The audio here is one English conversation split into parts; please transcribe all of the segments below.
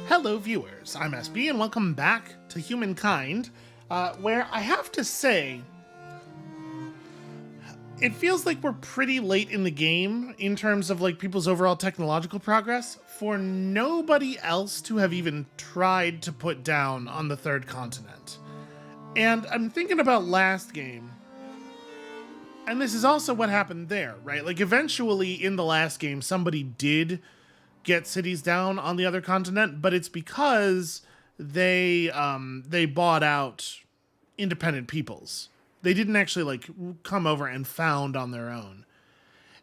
Hello, viewers. I'm SB, and welcome back to Humankind, where I have to say, it feels like we're pretty late in the game in terms of like people's overall technological progress for nobody else to have even tried to put down on the third continent. And I'm thinking about last game, and this is also what happened there, right? Like eventually in the last game, somebody did get cities down on the other continent, but it's because they bought out independent peoples. They didn't actually like come over and found on their own.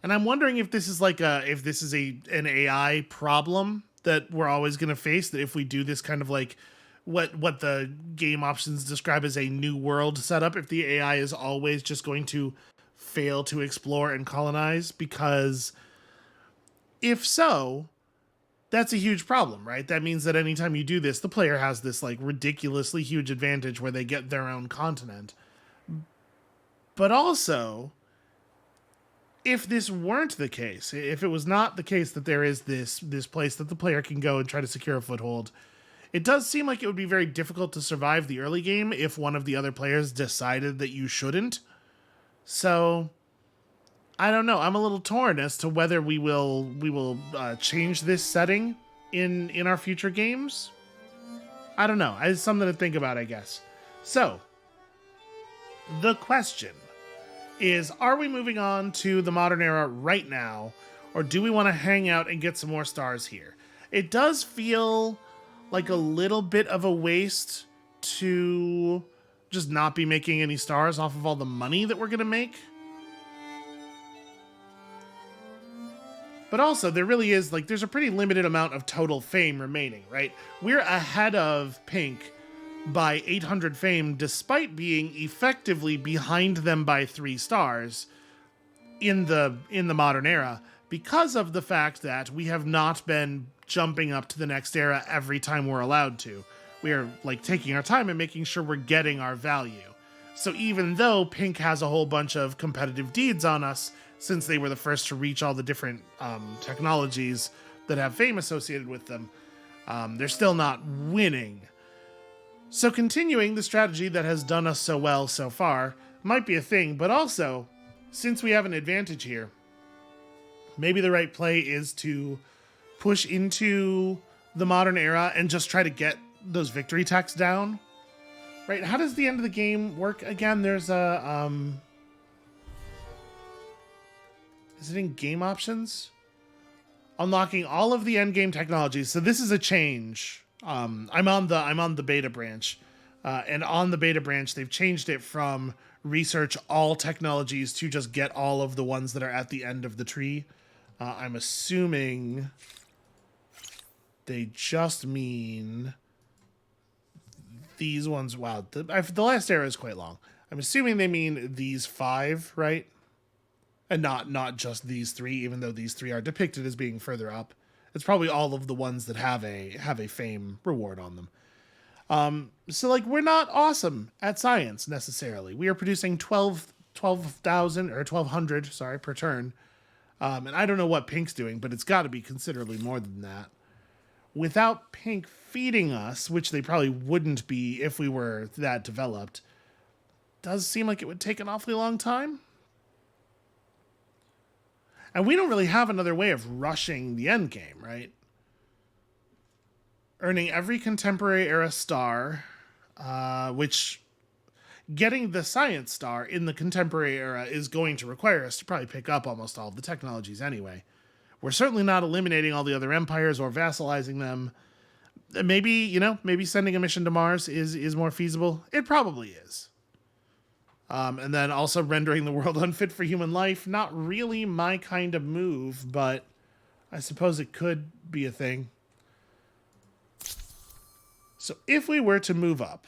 And I'm wondering if this is like an AI problem that we're always going to face, that if we do this kind of like what the game options describe as a new world setup, if the AI is always just going to fail to explore and colonize, because if so, that's a huge problem, right? That means that anytime you do this, the player has this like ridiculously huge advantage where they get their own continent. But also, if this weren't the case, if it was not the case that there is this place that the player can go and try to secure a foothold, it does seem like it would be very difficult to survive the early game if one of the other players decided that you shouldn't. So I don't know. I'm a little torn as to whether we will change this setting in our future games. I don't know. It's something to think about, I guess. So, the question is, are we moving on to the modern era right now, or do we want to hang out and get some more stars here? It does feel like a little bit of a waste to just not be making any stars off of all the money that we're going to make. But also, there really is, like, there's a pretty limited amount of total fame remaining, right? We're ahead of Pink by 800 fame, despite being effectively behind them by 3 stars in the modern era, because of the fact that we have not been jumping up to the next era every time we're allowed to. We are, like, taking our time and making sure we're getting our value. So even though Pink has a whole bunch of competitive deeds on us, since they were the first to reach all the different technologies that have fame associated with them, they're still not winning. So continuing the strategy that has done us so well so far might be a thing, but also, since we have an advantage here, maybe the right play is to push into the modern era and just try to get those victory techs down. Right? How does the end of the game work again? There's a is it in game options? Unlocking all of the end game technologies. So this is a change. I'm on the beta branch, and on the beta branch they've changed it from research all technologies to just get all of the ones that are at the end of the tree. I'm assuming they just mean these ones. Wow, the last era is quite long. I'm assuming they mean these 5, right? And not just these 3, even though these 3 are depicted as being further up. It's probably all of the ones that have a fame reward on them. So like, we're not awesome at science necessarily. We are producing 12,000 or 1,200, sorry, per turn. And I don't know what Pink's doing, but it's got to be considerably more than that. Without Pink feeding us, which they probably wouldn't be if we were that developed, does seem like it would take an awfully long time. And we don't really have another way of rushing the end game, right? Earning every contemporary era star, which getting the science star in the contemporary era is going to require us to probably pick up almost all of the technologies anyway. We're certainly not eliminating all the other empires or vassalizing them. Maybe sending a mission to Mars is more feasible. It probably is. And then also rendering the world unfit for human life. Not really my kind of move, but I suppose it could be a thing. So if we were to move up,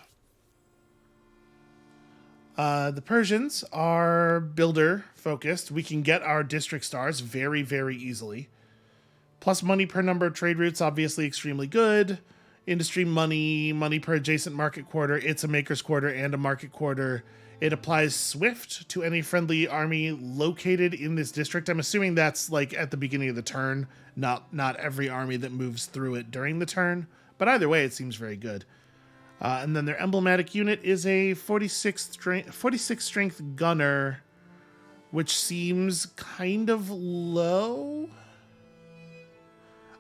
the Persians are builder focused. We can get our district stars very, very easily. Plus money per number of trade routes, obviously extremely good. Industry money per adjacent market quarter. It's a maker's quarter and a market quarter. It applies Swift to any friendly army located in this district. I'm assuming that's like at the beginning of the turn, not every army that moves through it during the turn. But either way, it seems very good. And then their emblematic unit is a 46 strength gunner, which seems kind of low.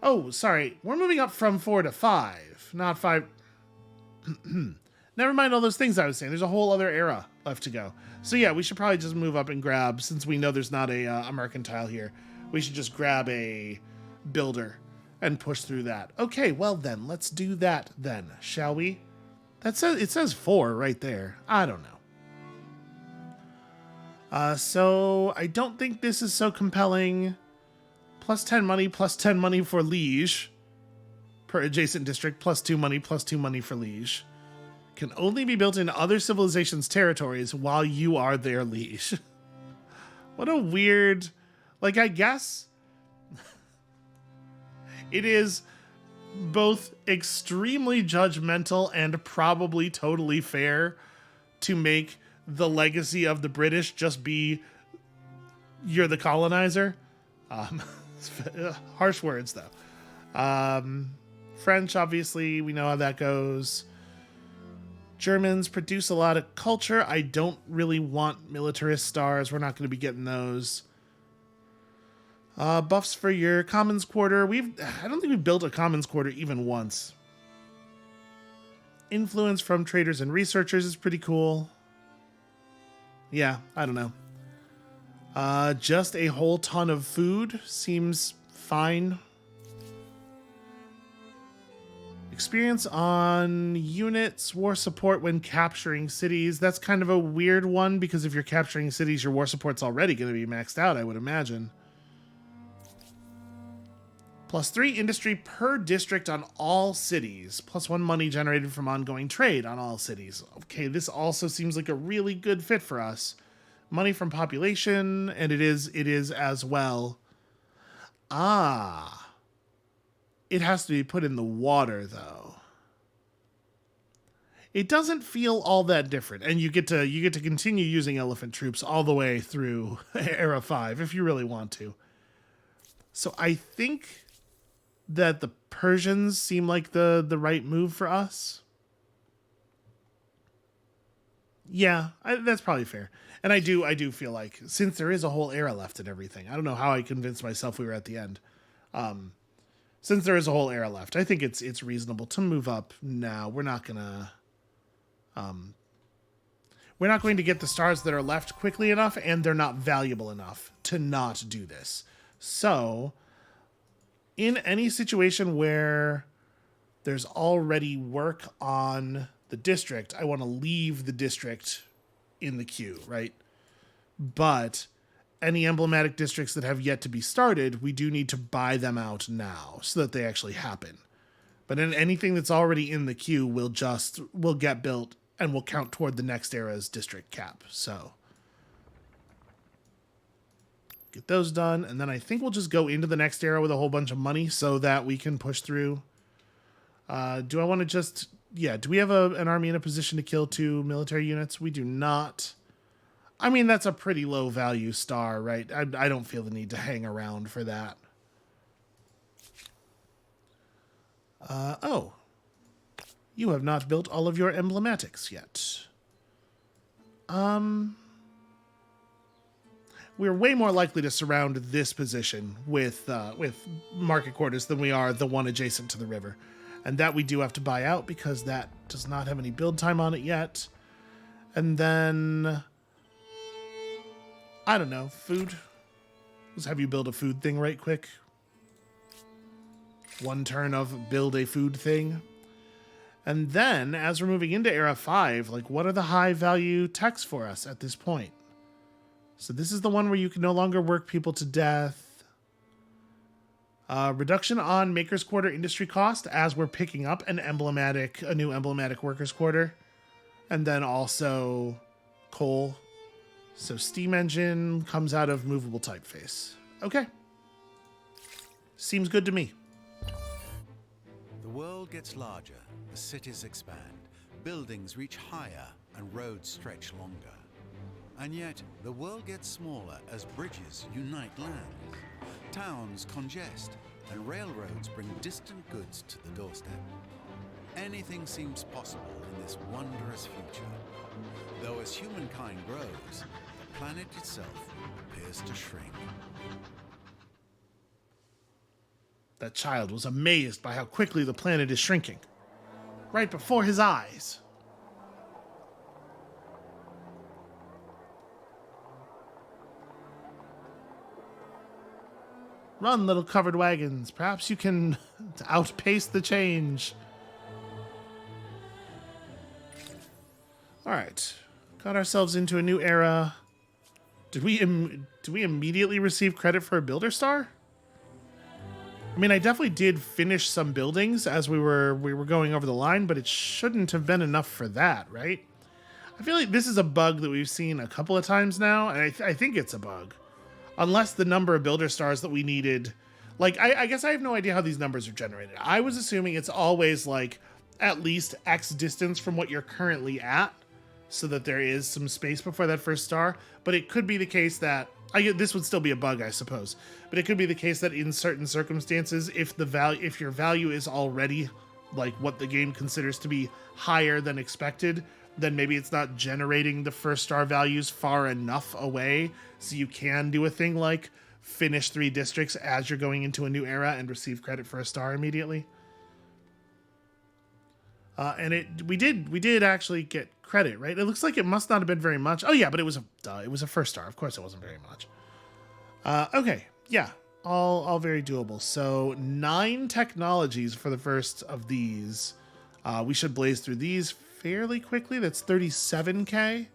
Oh, sorry. We're moving up from 4 to 5, not 5. Never mind all those things I was saying. There's a whole other era left to go. So yeah, we should probably just move up and grab, since we know there's not a mercantile here, we should just grab a builder and push through that. Okay, well then, let's do that then, shall we? It says 4 right there. I don't know. So I don't think this is so compelling. Plus 10 money for liege per adjacent district, plus 2 money for liege. Can only be built in other civilizations' territories while you are their liege. What a weird, like, I guess it is both extremely judgmental and probably totally fair to make the legacy of the British just be you're the colonizer. Harsh words, though. French, obviously, we know how that goes. Germans produce a lot of culture. I don't really want militarist stars. We're not going to be getting those. Buffs for your commons quarter. I don't think we've built a commons quarter even once. Influence from traders and researchers is pretty cool. Yeah, I don't know. Just a whole ton of food seems fine. Experience on units, war support when capturing cities. That's kind of a weird one because if you're capturing cities, your war support's already going to be maxed out, I would imagine. +3 industry per district on all cities. +1 money generated from ongoing trade on all cities. Okay, this also seems like a really good fit for us. Money from population, and it is as well. It has to be put in the water, though. It doesn't feel all that different, and you get to continue using elephant troops all the way through Era 5 if you really want to. So I think that the Persians seem like the right move for us. Yeah, that's probably fair. And I do feel like, since there is a whole era left and everything, I don't know how I convinced myself we were at the end. Since there is a whole era left, I think it's reasonable to move up now. We're not going to get the stars that are left quickly enough, and they're not valuable enough to not do this. So, in any situation where there's already work on the district, I want to leave the district in the queue, right? But any emblematic districts that have yet to be started, we do need to buy them out now so that they actually happen. But in anything that's already in the queue will get built and will count toward the next era's district cap. So get those done, and then I think we'll just go into the next era with a whole bunch of money so that we can push through. Do I want to just... Yeah, do we have an army in a position to kill 2 military units? We do not. I mean, that's a pretty low value star, right? I don't feel the need to hang around for that. Oh. You have not built all of your emblematics yet. We're way more likely to surround this position with market quarters than we are the one adjacent to the river. And that we do have to buy out because that does not have any build time on it yet. And then... I don't know, food. Let's have you build a food thing right quick. 1 turn of build a food thing. And then, as we're moving into Era 5, like, what are the high value techs for us at this point? So this is the one where you can no longer work people to death. Reduction on Maker's Quarter industry cost as we're picking up a new emblematic Workers' Quarter. And then also coal. So steam engine comes out of movable typeface. Okay. Seems good to me. The world gets larger, the cities expand, buildings reach higher, and roads stretch longer. And yet, the world gets smaller as bridges unite lands. Towns congest, and railroads bring distant goods to the doorstep. Anything seems possible in this wondrous future. Though as humankind grows, the planet itself appears to shrink. That child was amazed by how quickly the planet is shrinking. Right before his eyes. Run, little covered wagons. Perhaps you can outpace the change. All right. Got ourselves into a new era. Did we immediately receive credit for a Builder Star? I mean, I definitely did finish some buildings as we were going over the line, but it shouldn't have been enough for that, right? I feel like this is a bug that we've seen a couple of times now, and I think it's a bug. Unless the number of Builder Stars that we needed... Like, I guess I have no idea how these numbers are generated. I was assuming it's always, like, at least X distance from what you're currently at, so that there is some space before that first star. But it could be the case that... this would still be a bug, I suppose. But it could be the case that in certain circumstances, if your value is already, like, what the game considers to be higher than expected, then maybe it's not generating the first star values far enough away so you can do a thing like finish 3 districts as you're going into a new era and receive credit for a star immediately. And we did actually get credit, right? It looks like it must not have been very much. Oh yeah, but it was a first star. Of course it wasn't very much. Okay, yeah, all very doable. So 9 technologies for the first of these. We should blaze through these fairly quickly. That's 37k.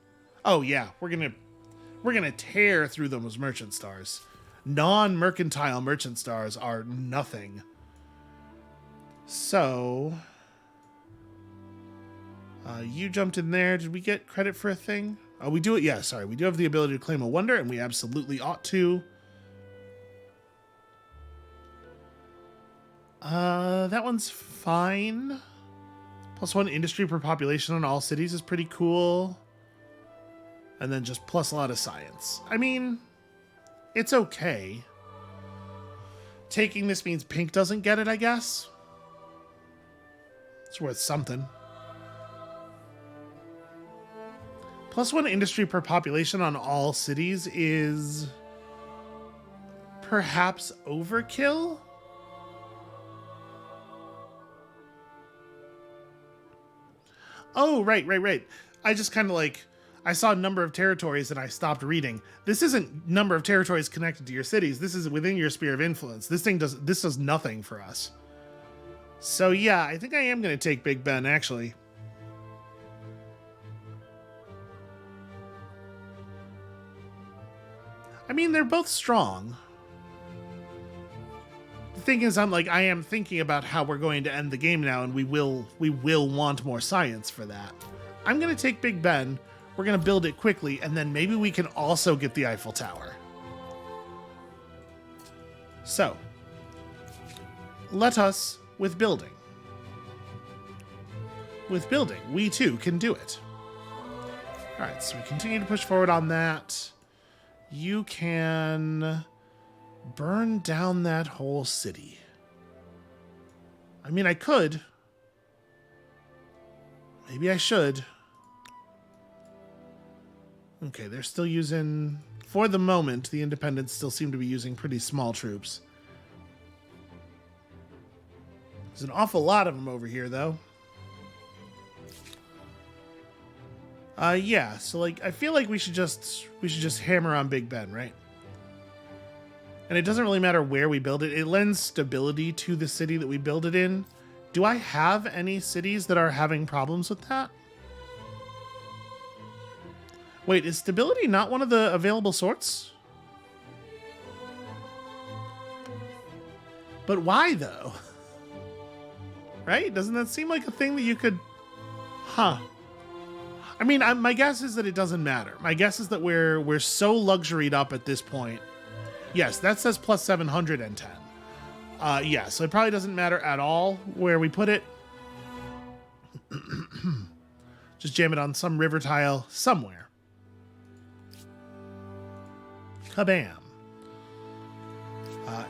Oh yeah, we're gonna tear through them as merchant stars. Non-mercantile merchant stars are nothing. So you jumped in there. Did we get credit for a thing? Oh, we do it. Yeah, sorry. We do have the ability to claim a wonder, and we absolutely ought to. That one's fine. +1 industry per population on all cities is pretty cool. And then just plus a lot of science. I mean, it's okay. Taking this means pink doesn't get it, I guess. It's worth something. +1 industry per population on all cities is perhaps overkill. Oh, right. I just kind of I saw number of territories and I stopped reading. This isn't number of territories connected to your cities. This is within your sphere of influence. This does nothing for us. So yeah, I think I am going to take Big Ben, actually. I mean, they're both strong. The thing is, I am thinking about how we're going to end the game now, and we will want more science for that. I'm going to take Big Ben. We're going to build it quickly, and then maybe we can also get the Eiffel Tower. So, let us with building. With building, we too can do it. All right, so we continue to push forward on that. You can burn down that whole city. I mean, I could. Maybe I should. Okay, they're still using... For the moment, the Independents still seem to be using pretty small troops. There's an awful lot of them over here, though. Yeah, so I feel like we should just hammer on Big Ben, right? And it doesn't really matter where we build it. It lends stability to the city that we build it in. Do I have any cities that are having problems with that? Wait, is stability not one of the available sorts? But why, though? Right? Doesn't that seem like a thing that you could... Huh. I mean, my guess is that it doesn't matter. My guess is that we're so luxuried up at this point. Yes, that says plus 710. Yeah, so it probably doesn't matter at all where we put it. Just jam it on some river tile somewhere. Kabam.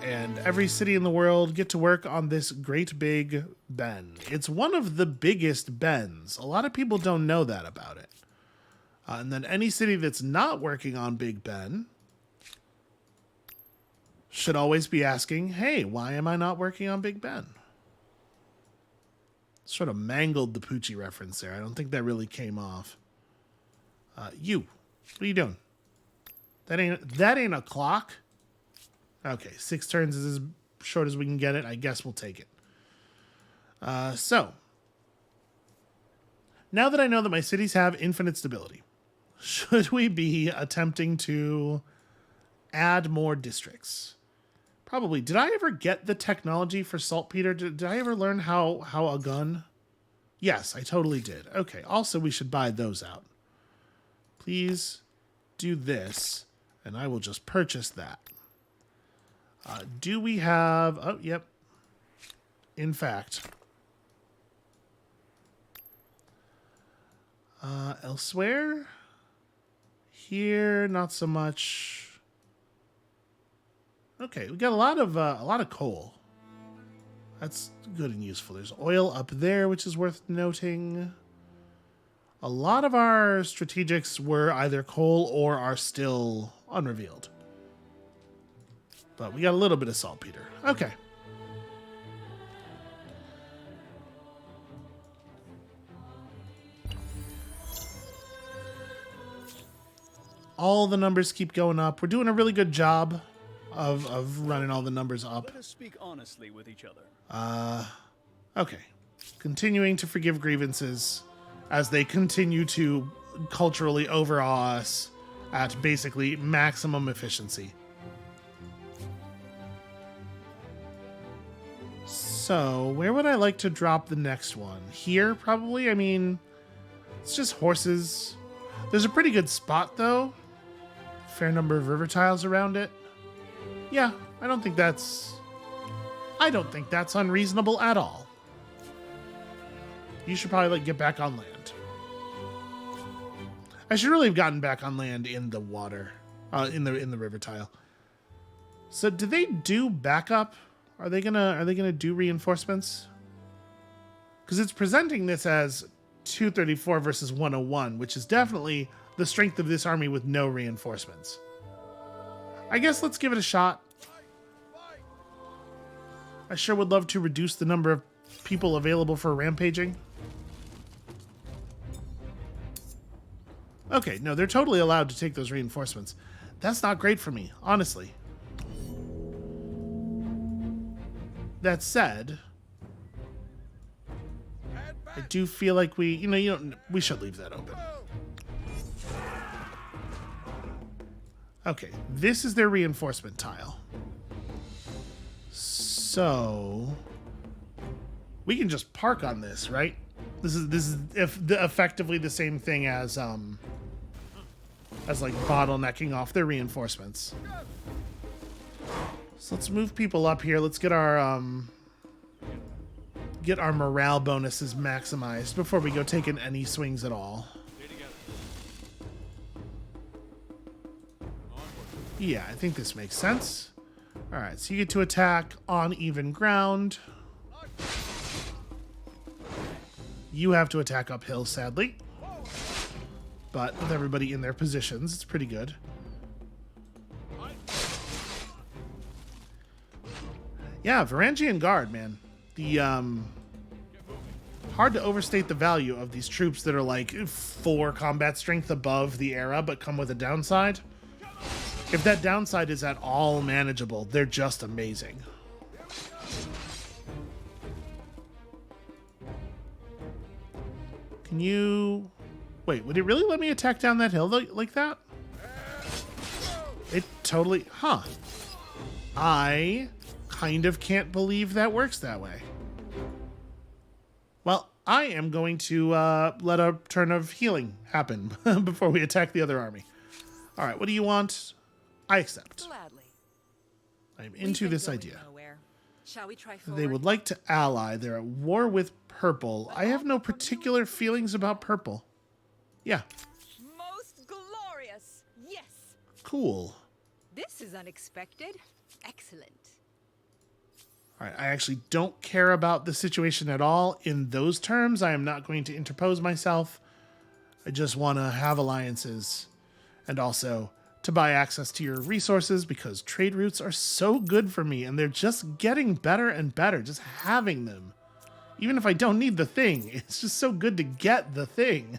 And every city in the world get to work on this great big Ben. It's one of the biggest Bens. A lot of people don't know that about it. And then any city that's not working on Big Ben should always be asking, hey, why am I not working on Big Ben? Sort of mangled the Poochie reference there. I don't think that really came off. What are you doing? That ain't a clock. Okay, 6 turns is as short as we can get it. I guess we'll take it. So, now that I know that my cities have infinite stability, should we be attempting to add more districts? Probably. Did I ever get the technology for saltpeter? Did I ever learn how a gun? Yes, I totally did. Okay, also we should buy those out. Please do this, and I will just purchase that. Do we have... Oh, yep. In fact. Elsewhere? Here, not so much. Okay, we got a lot of coal. That's good and useful. There's oil up there, which is worth noting. A lot of our strategics were either coal or are still unrevealed. But we got a little bit of saltpeter. Okay. All the numbers keep going up. We're doing a really good job of running all the numbers up. Let us speak honestly with each other. Okay. Continuing to forgive grievances as they continue to culturally overawe us at basically maximum efficiency. So, where would I like to drop the next one? Here, probably? I mean, it's just horses. There's a pretty good spot, though. Fair number of river tiles around it. Yeah, I don't think that's unreasonable at all. You should probably get back on land. I should really have gotten back on land in the water, in the river tile. So, do they do backup? Are they gonna do reinforcements? Because it's presenting this as 234 versus 101, which is definitely the strength of this army with no reinforcements. I guess let's give it a shot. I sure would love to reduce the number of people available for rampaging. Okay, no, they're totally allowed to take those reinforcements. That's not great for me, honestly. That said, I do feel like we should leave that open. Okay, this is their reinforcement tile. So we can just park on this, right? This is effectively the same thing as like bottlenecking off their reinforcements. So let's move people up here. Let's get our morale bonuses maximized before we go taking any swings at all. Yeah, I think this makes sense. All right, so you get to attack on even ground. You have to attack uphill, sadly. But with everybody in their positions, it's pretty good. Yeah, Varangian Guard, man. The, hard to overstate the value of these troops that are like 4 combat strength above the era, but come with a downside. If that downside is at all manageable, they're just amazing. Can you... Wait, would it really let me attack down that hill like that? It totally... Huh. I kind of can't believe that works that way. Well, I am going to let a turn of healing happen before we attack the other army. All right, what do you want? I accept. Gladly. I'm into this idea. Shall we try forward? They would like to ally. They're at war with purple. I have no particular feelings about purple. Yeah. Most glorious. Yes. Cool. This is unexpected. Excellent. All right, I actually don't care about the situation at all in those terms. I am not going to interpose myself. I just want to have alliances and also to buy access to your resources because trade routes are so good for me and they're just getting better and better just having them. Even if I don't need the thing, it's just so good to get the thing.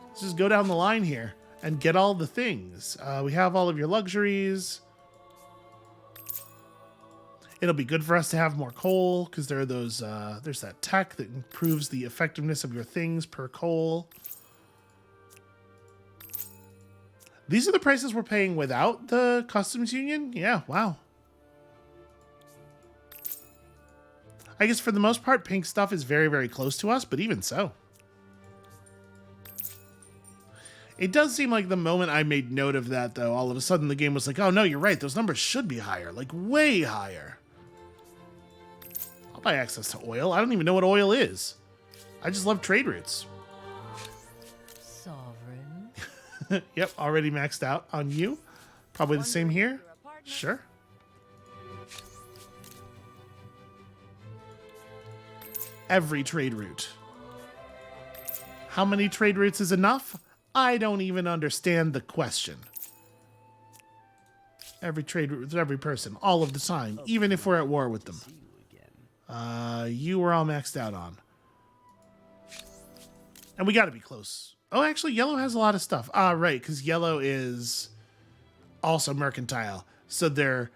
Let's just go down the line here and get all the things. We have all of your luxuries. It'll be good for us to have more coal because there are those. There's that tech that improves the effectiveness of your things per coal. These are the prices we're paying without the customs union? Yeah, wow. I guess for the most part, pink stuff is very, very close to us, but even so. It does seem like the moment I made note of that, though, all of a sudden the game was like, oh no, you're right, those numbers should be higher, like way higher. I'll buy access to oil. I don't even know what oil is. I just love trade routes. Sovereign. Yep, already maxed out on you. Probably the same here. Sure. Every trade route. How many trade routes is enough? I don't even understand the question. Every trade route with every person, all of the time, even if we're at war with them. You were all maxed out on. And we gotta be close. Oh, actually, yellow has a lot of stuff. Ah, right, because yellow is also mercantile. So they're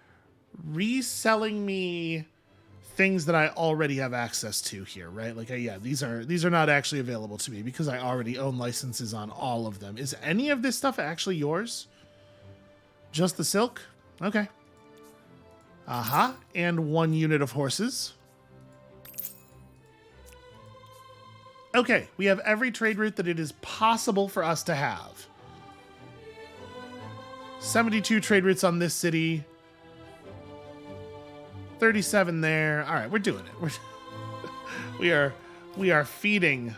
reselling me things that I already have access to here, right? Like, yeah, these are not actually available to me because I already own licenses on all of them. Is any of this stuff actually yours? Just the silk? Okay. Aha, and 1 unit of horses. Okay, we have every trade route that it is possible for us to have. 72 trade routes on this city. 37 there. All right, we're doing it. We are feeding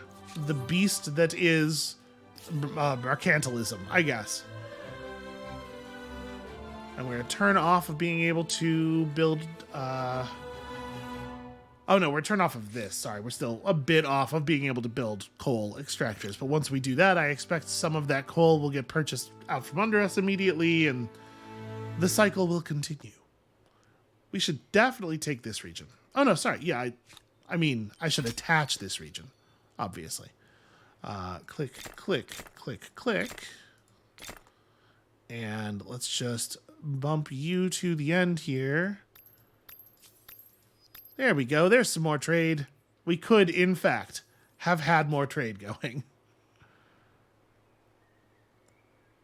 the beast that is mercantilism, I guess. And we're gonna turn off of being able to build. Oh no, we're turned off of this. Sorry, we're still a bit off of being able to build coal extractors. But once we do that, I expect some of that coal will get purchased out from under us immediately, and the cycle will continue. We should definitely take this region. Oh no, sorry. Yeah, I mean, I should attach this region, obviously. Click, click, click, click. And let's just bump you to the end here. There we go. There's some more trade. We could, in fact, have had more trade going.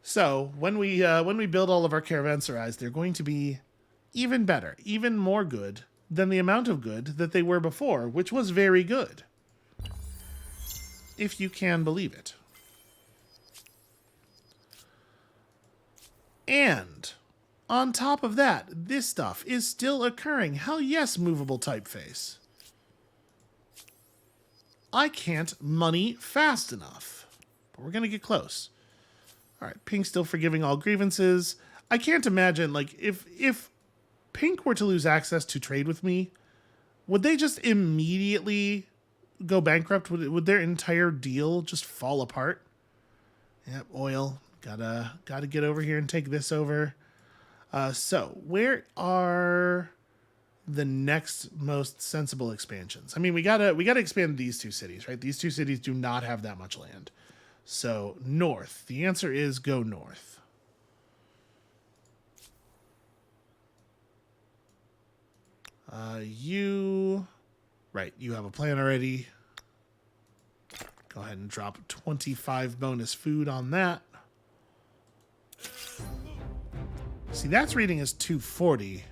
So when we build all of our caravanserais, they're going to be even better, even more good than the amount of good that they were before, which was very good. If you can believe it. And on top of that, this stuff is still occurring. Hell yes, movable typeface. I can't money fast enough. But we're going to get close. All right, Pink's still forgiving all grievances. I can't imagine, like, if Pink were to lose access to trade with me, would they just immediately go bankrupt? Would their entire deal just fall apart? Yep, oil. Gotta get over here and take this over. So where are the next most sensible expansions? I mean, we gotta expand these 2 cities, right? These 2 cities do not have that much land. So north. The answer is go north. You have a plan already. Go ahead and drop 25 bonus food on that. See, that's reading as 240.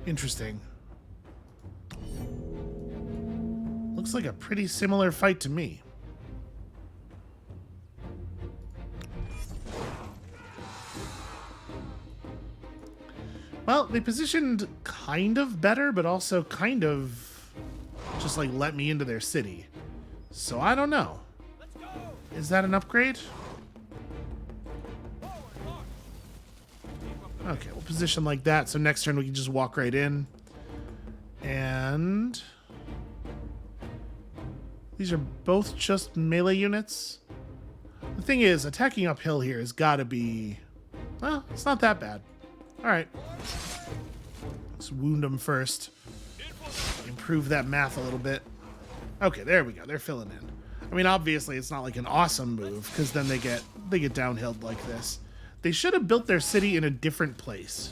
Interesting. Looks like a pretty similar fight to me. Well, they positioned kind of better, but also kind of just like let me into their city. So I don't know. Is that an upgrade? Okay, we'll position like that, so next turn we can just walk right in. And these are both just melee units. The thing is, attacking uphill here has got to be... Well, it's not that bad. Alright. Let's wound them first. Improve that math a little bit. Okay, there we go. They're filling in. I mean, obviously, it's not like an awesome move, because then they get downhilled like this. They should have built their city in a different place.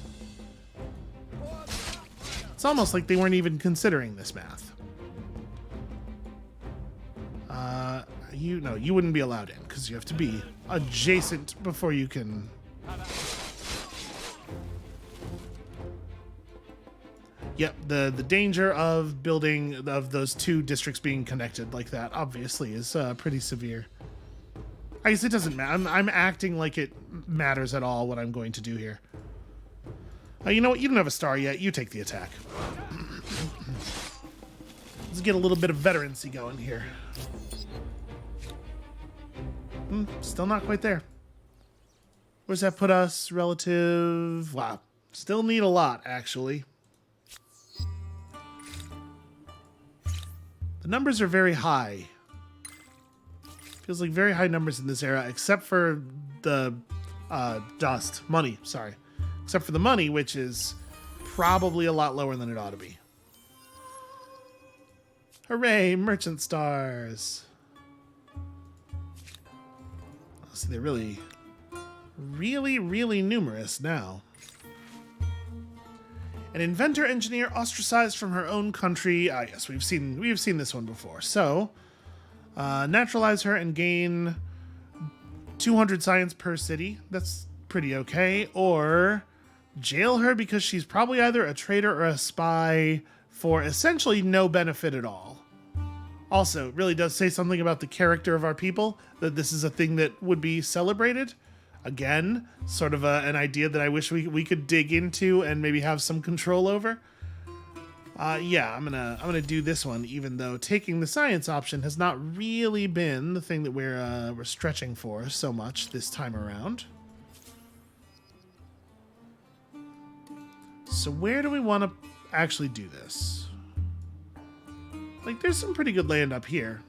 It's almost like they weren't even considering this math. You wouldn't be allowed in, because you have to be adjacent before you can... Yep, the danger of building, of those two districts being connected like that, obviously, is pretty severe. I guess it doesn't matter. I'm acting like it matters at all what I'm going to do here. You know what? You don't have a star yet. You take the attack. Let's get a little bit of veterancy going here. Still not quite there. Where's that put us relative? Wow. Still need a lot, actually. The numbers are very high. Feels like very high numbers in this era, except for the money, sorry. Except for the money, which is probably a lot lower than it ought to be. Hooray, merchant stars. See, they're really, really numerous now. An inventor engineer ostracized from her own country. Yes, we've seen this one before. So, naturalize her and gain 200 science per city. That's pretty okay. Or jail her because she's probably either a traitor or a spy for essentially no benefit at all. Also, it really does say something about the character of our people that this is a thing that would be celebrated. Again, sort of an idea that I wish we could dig into and maybe have some control over. Yeah, I'm gonna do this one, even though taking the science option has not really been the thing that we're stretching for so much this time around. So where do we want to actually do this? Like, there's some pretty good land up here.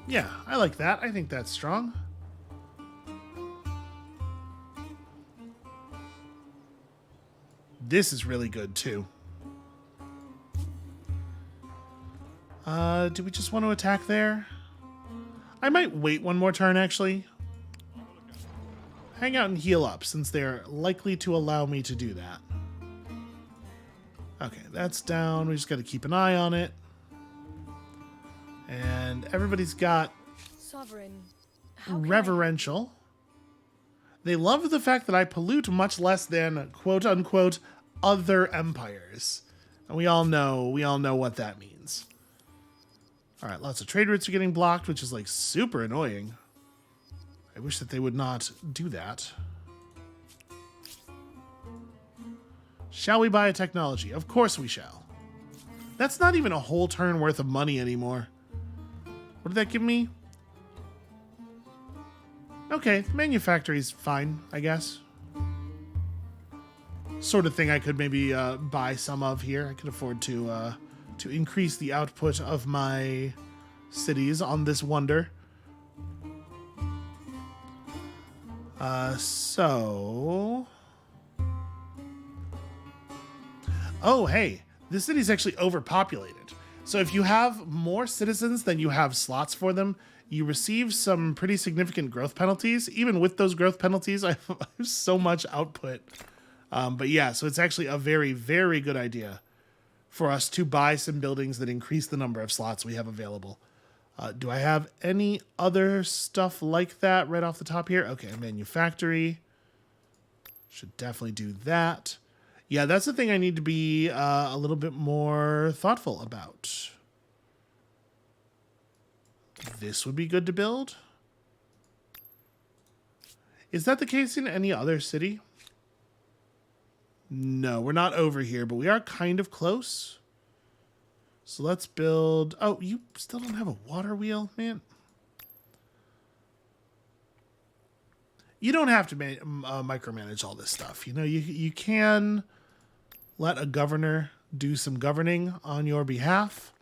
Yeah, I like that. I think that's strong. This is really good, too. Do we just want to attack there? I might wait one more turn, actually. Hang out and heal up, since they're likely to allow me to do that. Okay, that's down. We just got to keep an eye on it. And everybody's got Sovereign. reverential. They love the fact that I pollute much less than quote unquote other empires. And we all know what that means. All right, lots of trade routes are getting blocked, which is like super annoying. I wish that they would not do that. Shall we buy a technology? Of course we shall. That's not even a whole turn worth of money anymore. What did that give me? Okay, manufactory's fine, I guess. Sort of thing I could maybe buy some of here. I could afford to increase the output of my cities on this wonder. So... Oh, hey, this city's actually overpopulated. So if you have more citizens than you have slots for them, you receive some pretty significant growth penalties. Even with those growth penalties, I have so much output. But yeah, so it's actually a very, very good idea for us to buy some buildings that increase the number of slots we have available. Do I have any other stuff like that right off the top here? Okay, manufactory. Should definitely do that. Yeah, that's the thing I need to be a little bit more thoughtful about. This would be good to build. Is that the case in any other city? No, we're not over here, but we are kind of close. So let's build... Oh, you still don't have a water wheel, man? you don't have to micromanage all this stuff. You know, you can let a governor do some governing on your behalf.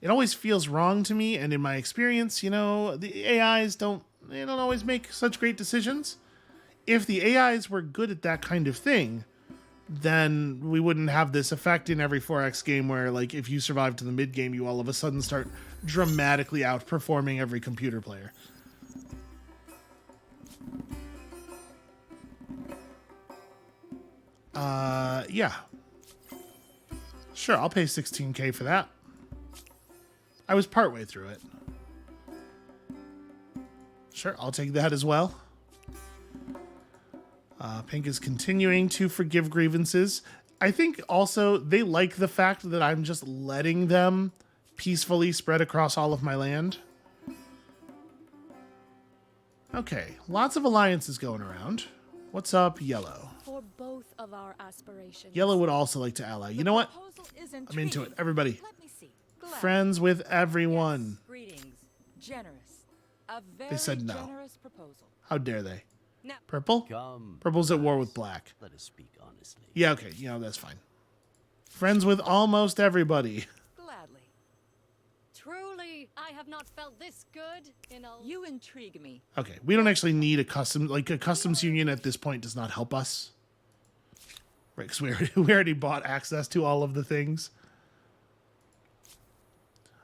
It always feels wrong to me, and in my experience, you know, the AIs don't always make such great decisions. If the AIs were good at that kind of thing, then we wouldn't have this effect in every 4X game where, like, if you survive to the mid game, you all of a sudden start dramatically outperforming every computer player. Yeah. Sure, I'll pay $16K for that. I was partway through it. Sure, I'll take that as well. Pink is continuing to forgive grievances. I think also they like the fact that I'm just letting them peacefully spread across all of my land. Okay, lots of alliances going around. What's up, Yellow? For both of our aspirations. Yellow would also like to ally. You know what? I'm into it. Everybody. Let me see. Glad. Friends with everyone. Yes, greetings. Generous. A very They said no. generous proposal. How dare they? Now, Purple? Come. Purple's at war with black. Let us speak honestly. Yeah, okay. You know, that's fine. Friends with almost everybody. gladly. Truly, I have not felt this good in a... You intrigue me. Okay, we don't actually need a customs union at this point does not help us. Right, because we already bought access to all of the things.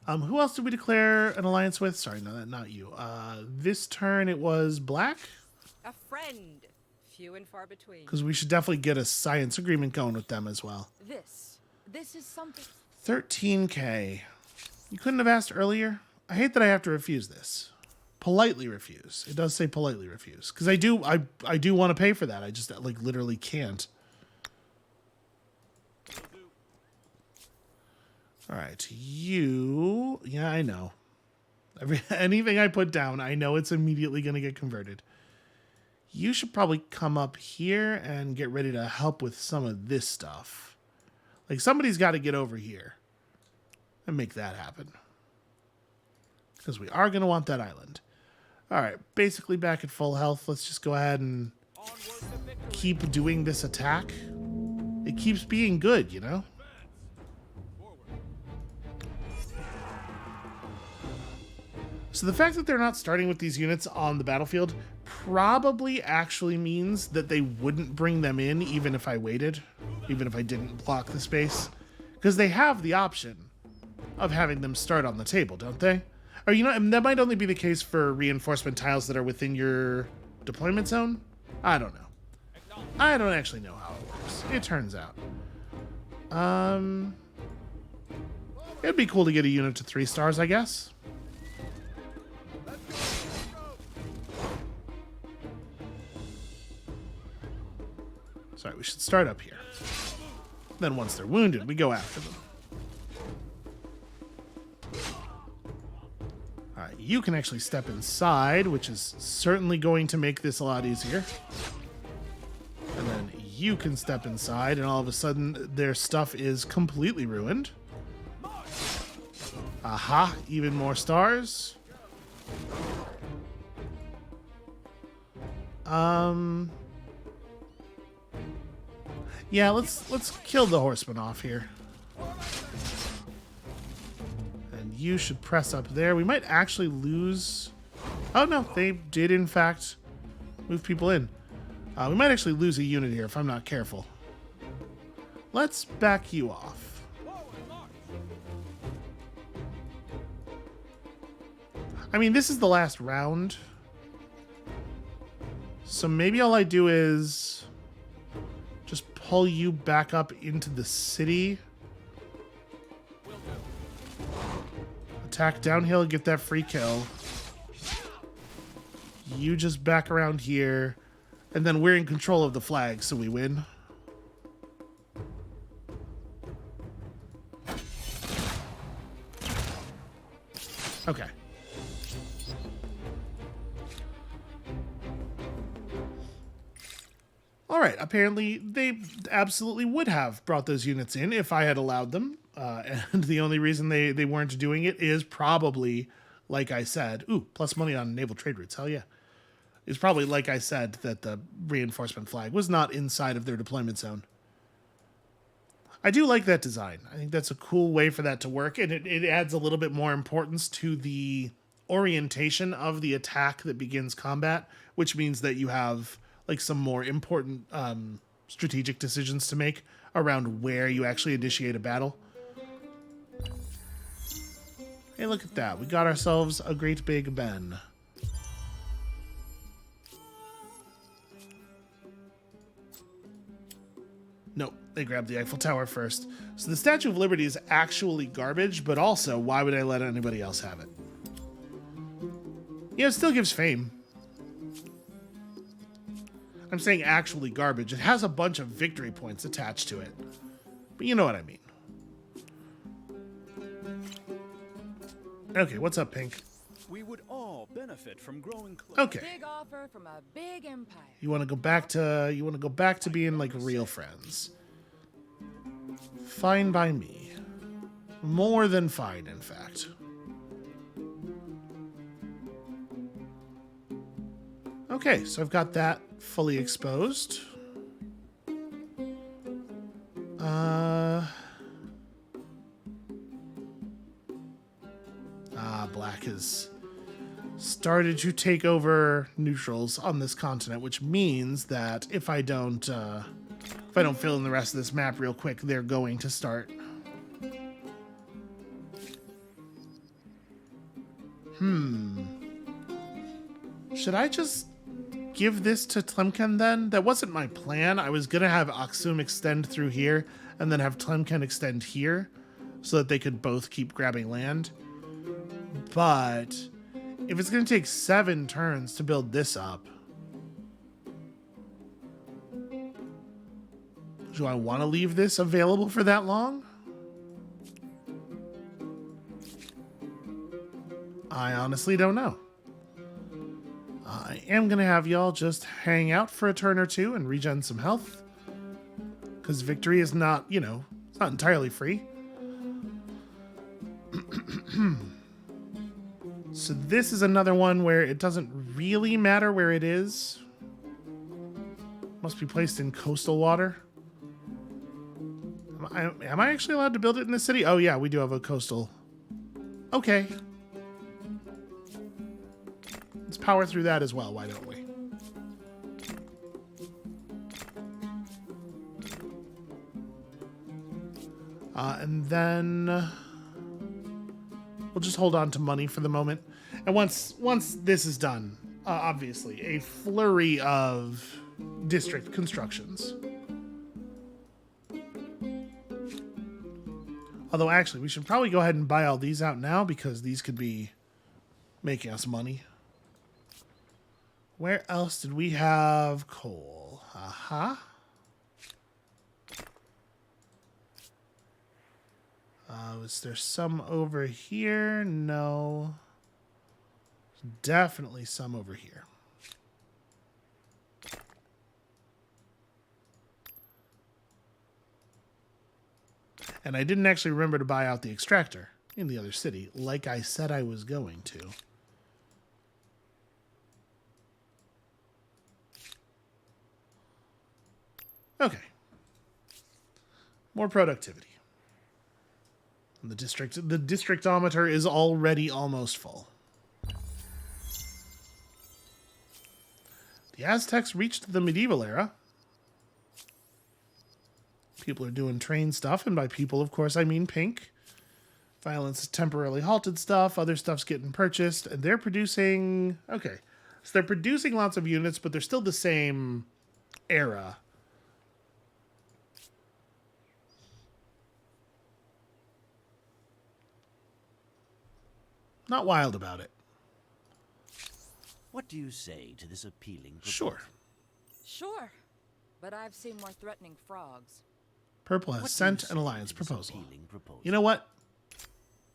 Who else did we declare an alliance with? Sorry, no, not you. This turn it was black? A friend. Few and far between. Because we should definitely get a science agreement going with them as well. This is something. 13K. You couldn't have asked earlier? I hate that I have to refuse this. Politely refuse. It does say politely refuse. Because I do want to pay for that. I just like literally can't. All right, you. Yeah, I know. Anything I put down, I know it's immediately going to get converted. You should probably come up here and get ready to help with some of this stuff. Like, somebody's got to get over here and make that happen. Because we are going to want that island. All right, basically back at full health. Let's just go ahead and keep doing this attack. It keeps being good, you know? So the fact that they're not starting with these units on the battlefield probably actually means that they wouldn't bring them in even if I waited, even if I didn't block the space. Because they have the option of having them start on the table, don't they? Or, you know, and that might only be the case for reinforcement tiles that are within your deployment zone. I don't know. I don't actually know how it works. It turns out. It'd be cool to get a unit to 3 stars, I guess. Sorry, we should start up here. Then once they're wounded, we go after them. Alright, you can actually step inside, which is certainly going to make this a lot easier. And then you can step inside, and all of a sudden, their stuff is completely ruined. Aha, even more stars. Yeah, let's kill the horseman off here. And you should press up there. We might actually lose... Oh, no, they did, in fact, move people in. We might actually lose a unit here if I'm not careful. Let's back you off. I mean, this is the last round. So maybe all I do is just pull you back up into the city. Attack downhill, get that free kill. You just back around here. And then we're in control of the flag, so we win. Okay. All right, apparently they absolutely would have brought those units in if I had allowed them. And the only reason they weren't doing it is probably, like I said, ooh, plus money on naval trade routes, hell yeah. It's probably, like I said, that the reinforcement flag was not inside of their deployment zone. I do like that design. I think that's a cool way for that to work, and it adds a little bit more importance to the orientation of the attack that begins combat, which means that you have like some more important strategic decisions to make around where you actually initiate a battle. Hey, look at that. We got ourselves a great big Ben. Nope, they grabbed the Eiffel Tower first. So the Statue of Liberty is actually garbage, but also, why would I let anybody else have it? Yeah, it still gives fame. I'm saying actually garbage. It has a bunch of victory points attached to it. But you know what I mean. Okay, what's up, Pink? We would all benefit from growing close. Okay. Big offer from a big empire. You want to go back to being like real friends. Fine by me. More than fine, in fact. Okay, so I've got that fully exposed. Black has started to take over neutrals on this continent, which means that if I don't fill in the rest of this map real quick, they're going to start. Should I just give this to Tlemcen then? That wasn't my plan. I was gonna have Aksum extend through here and then have Tlemcen extend here so that they could both keep grabbing land. But if it's going to take 7 turns to build this up, do I want to leave this available for that long? I honestly don't know. I am going to have y'all just hang out for a turn or two and regen some health. Because victory is not, it's not entirely free. So this is another one where it doesn't really matter where it is. Must be placed in coastal water. Am I actually allowed to build it in the city? Oh yeah, we do have a coastal. Okay. Let's power through that as well, why don't we? And then we'll just hold on to money for the moment. And once this is done, obviously, a flurry of district constructions. Although, actually, we should probably go ahead and buy all these out now because these could be making us money. Where else did we have coal? Aha. Is there some over here? No. Definitely some over here. And I didn't actually remember to buy out the extractor in the other city, like I said I was going to. Okay. More productivity. The districtometer is already almost full. The Aztecs reached the medieval era. People are doing train stuff, and by people, of course, I mean Pink. Violence is temporarily halted stuff, other stuff's getting purchased, and they're producing... Okay, so they're producing lots of units, but they're still the same era. Not wild about it. What do you say to this appealing proposal? Sure. Sure, but I've seen more threatening frogs. Purple has What do sent you an say alliance to this proposal. appealing proposal? You know what?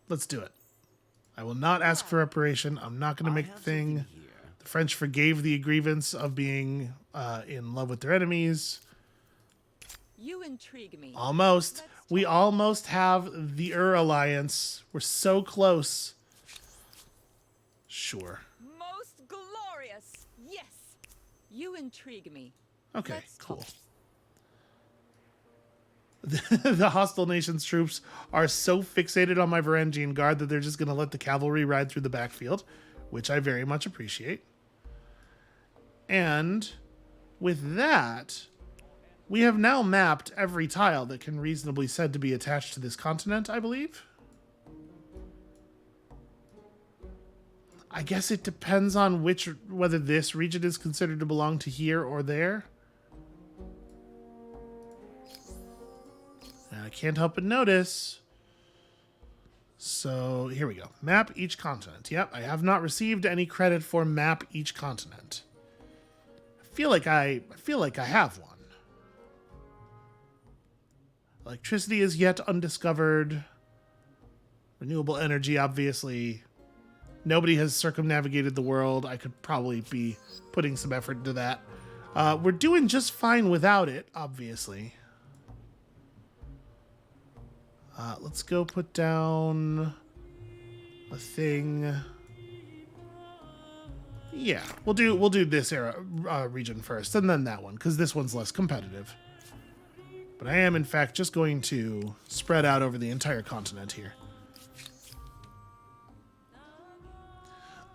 Let's do it. I will not ask for reparation. I'm not going to make the thing. something here. The French forgave the grievance of being in love with their enemies. You intrigue me. Almost. We almost have the alliance. We're so close. Sure. Most glorious. Yes. You intrigue me. Okay, Let's cool. talk. The hostile nation's troops are so fixated on my Varangian guard that they're just going to let the cavalry ride through the backfield, which I very much appreciate. And with that, we have now mapped every tile that can reasonably said to be attached to this continent, I believe. I guess it depends on whether this region is considered to belong to here or there. And I can't help but notice. So here we go. Map each continent. Yep, I have not received any credit for map each continent. I feel like I have one. Electricity is yet undiscovered. Renewable energy, obviously. Nobody has circumnavigated the world. I could probably be putting some effort into that. We're doing just fine without it, obviously. Let's go put down a thing. Yeah, we'll do this region first, and then that one, because this one's less competitive. But I am, in fact, just going to spread out over the entire continent here.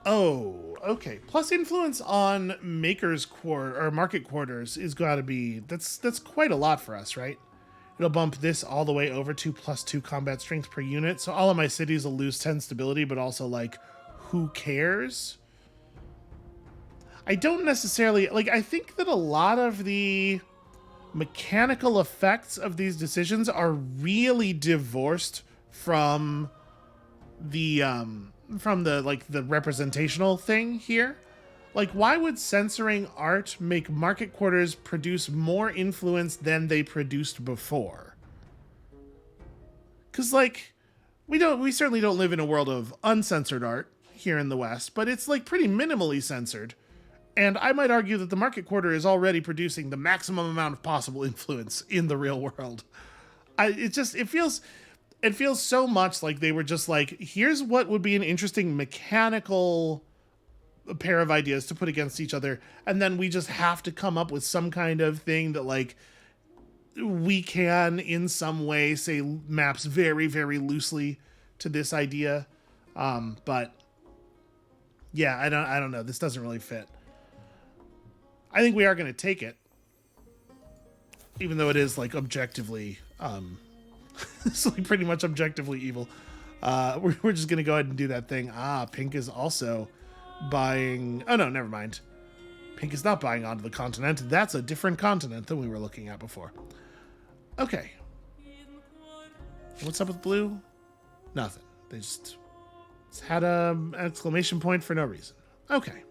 Oh, okay. Plus influence on makers quarter or market quarters is got to be that's quite a lot for us, right? It'll bump this all the way over to +2 combat strength per unit. So all of my cities will lose 10 stability, but also like, who cares? I don't necessarily like. I think that a lot of the mechanical effects of these decisions are really divorced from the the representational thing here. Like, why would censoring art make market quarters produce more influence than they produced before? Because, like, we certainly don't live in a world of uncensored art here in the West, but it's like pretty minimally censored. And I might argue that the market quarter is already producing the maximum amount of possible influence in the real world. It feels so much like they were just like, here's what would be an interesting mechanical pair of ideas to put against each other, and then we just have to come up with some kind of thing that like we can in some way say maps very, very loosely to this idea. But yeah, I don't know. This doesn't really fit. I think we are going to take it, even though it is like objectively, it's like pretty much objectively evil. We're just going to go ahead and do that thing. Pink is also buying. Oh no, never mind. Pink is not buying onto the continent. That's a different continent than we were looking at before. Okay. What's up with blue? Nothing. They just had an exclamation point for no reason. Okay.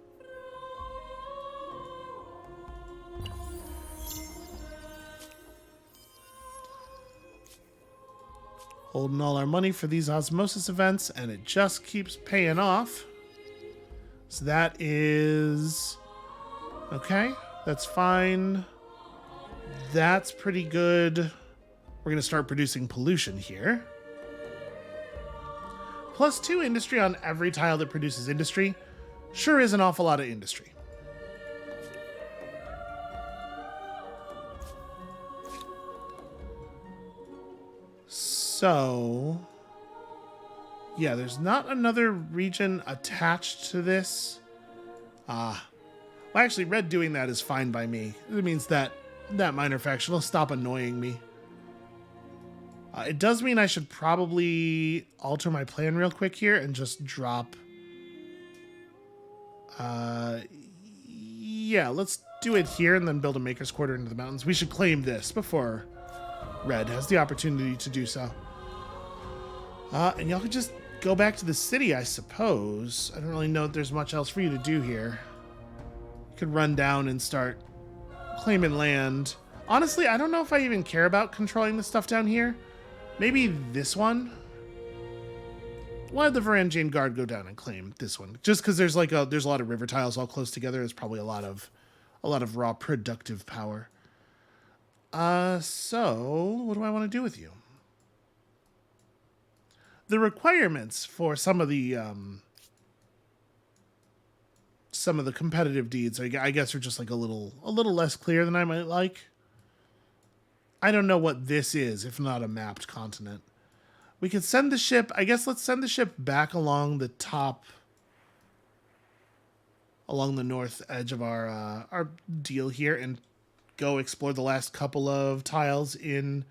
Holding all our money for these osmosis events, and it just keeps paying off. So that is okay. That's fine. That's pretty good. We're going to start producing pollution here. +2 industry on every tile that produces industry sure is an awful lot of industry. So, yeah, there's not another region attached to this. Well, actually, red doing that is fine by me. It means that minor faction will stop annoying me. It does mean I should probably alter my plan real quick here and just drop... yeah, let's do it here and then build a maker's quarter into the mountains. We should claim this before red has the opportunity to do so. And y'all could just go back to the city, I suppose. I don't really know if there's much else for you to do here. You could run down and start claiming land. Honestly, I don't know if I even care about controlling the stuff down here. Maybe this one? Why did the Varangian Guard go down and claim this one? Just because there's there's a lot of river tiles all close together. There's probably a lot of raw productive power. So what do I want to do with you? The requirements for some of the some of the competitive deeds, I guess, are just like a little less clear than I might like. I don't know what this is, if not a mapped continent. We could send the ship, I guess let's send the ship back along the top, along the north edge of our deal here and go explore the last couple of tiles in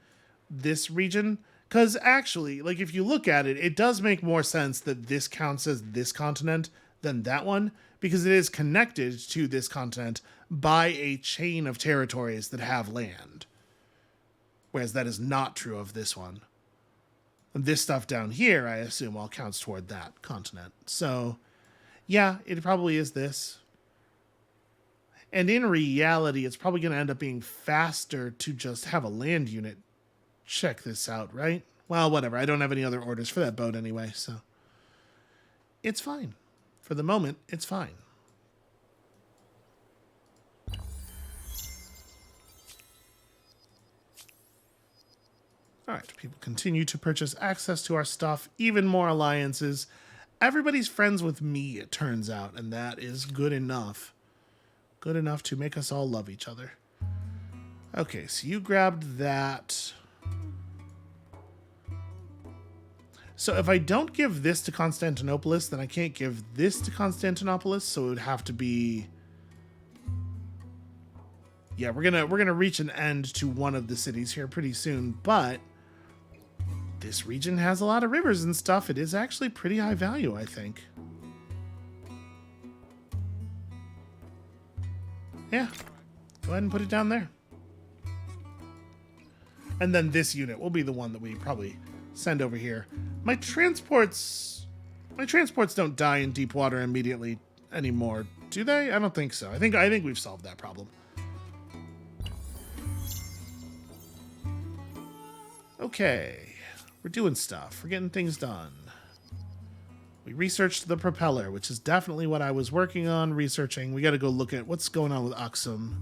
this region. Because actually, like, if you look at it, it does make more sense that this counts as this continent than that one, because it is connected to this continent by a chain of territories that have land. Whereas that is not true of this one. And this stuff down here, I assume, all counts toward that continent. So, yeah, it probably is this. And in reality, it's probably going to end up being faster to just have a land unit check this out, right? Well, whatever. I don't have any other orders for that boat anyway, so it's fine. For the moment, it's fine. All right, people continue to purchase access to our stuff, even more alliances. Everybody's friends with me, it turns out, and that is good enough. Good enough to make us all love each other. Okay, so you grabbed that. So if I don't give this to Constantinopolis, then I can't give this to Constantinopolis, so it would have to be... Yeah, we're gonna reach an end to one of the cities here pretty soon, but this region has a lot of rivers and stuff. It is actually pretty high value, I think. Yeah, go ahead and put it down there. And then this unit will be the one that we probably send over here. My transports don't die in deep water immediately anymore, do they? I don't think so. I think we've solved that problem. Okay, we're doing stuff. We're getting things done. We researched the propeller, which is definitely what I was working on researching. We got to go look at what's going on with Aksum.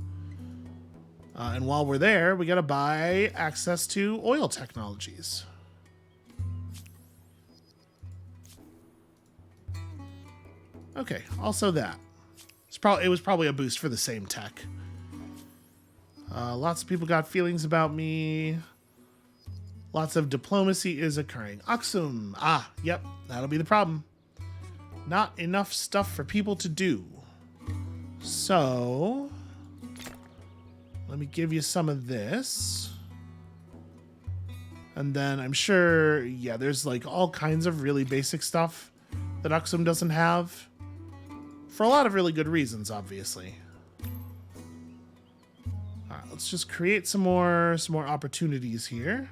And while we're there, we got to buy access to oil technologies. Okay, also that. It was probably a boost for the same tech. Lots of people got feelings about me. Lots of diplomacy is occurring. Aksum. Ah, yep, that'll be the problem. Not enough stuff for people to do. So, let me give you some of this. And then I'm sure, yeah, there's like all kinds of really basic stuff that Aksum doesn't have. For a lot of really good reasons, obviously. All right, let's just create some more opportunities here.